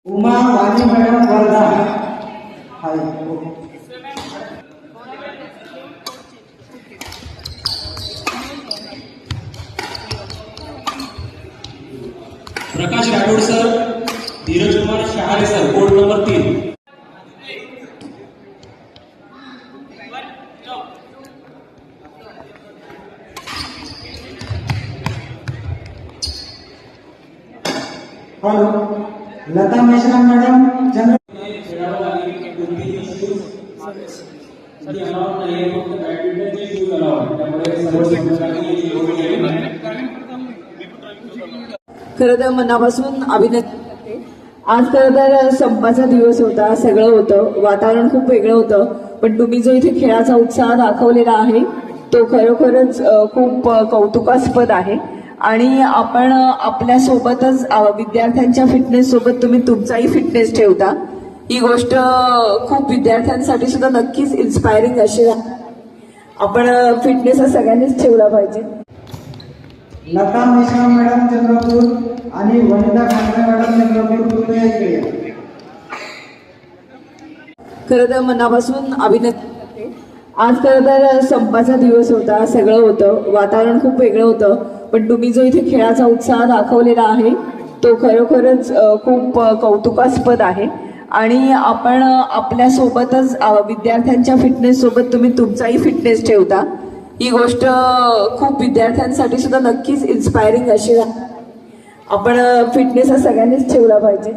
उमा वाणी madam Wardha हाय प्रकाश Rathod sir, Dheeraj Kumar शहारे sir, board number 3। Hello Lata Meshram madam general खरं तर मनापासून अभिनंदन करते। आज खरं तर संपाचा दिवस होता, सगळं होतं, वातावरण खूप वेगळं होतं, पण तुम्ही जो इथे खेळाचा उत्साह दाखवलेला आहे तो खरोखरच खूप कौतुकास्पद आहे। आणि आपण आपल्या सोबतच विद्यार्थ्यांच्या फिटनेस सोबत तुम्ही तुमचाही फिटनेस ठेवता, ही गोष्ट खूप विद्यार्थ्यांसाठी सुद्धा नक्कीच इन्स्पायरिंग अशी आहे। आपण फिटनेस हा सगळ्यांनीच ठेवला पाहिजे। लता मेश्राम मैडम चंद्रपूर आणि वनिता खांडे मॅडम चंद्रपूर तुम्ही इकडे या। खरं तर मनापासून अभिनंदन करते। आज खरं तर संपाचा दिवस होता, सगळं होतं, वातावरण खूप वेगळं होतं, पण तुम्ही जो इथे खेळाचा उत्साह दाखवलेला आहे तो खरोखरच खूप कौतुकास्पद आहे। आणि आपण आपल्या सोबतच विद्यार्थ्यांच्या फिटनेस सोबत तुम्ही तुमचाही फिटनेस ठेवता, ही गोष्ट खूप विद्यार्थ्यांसाठी सुद्धा नक्कीच इन्स्पायरिंग अशी आहे। आपण फिटनेस हा सगळ्यांनीच ठेवला पाहिजे।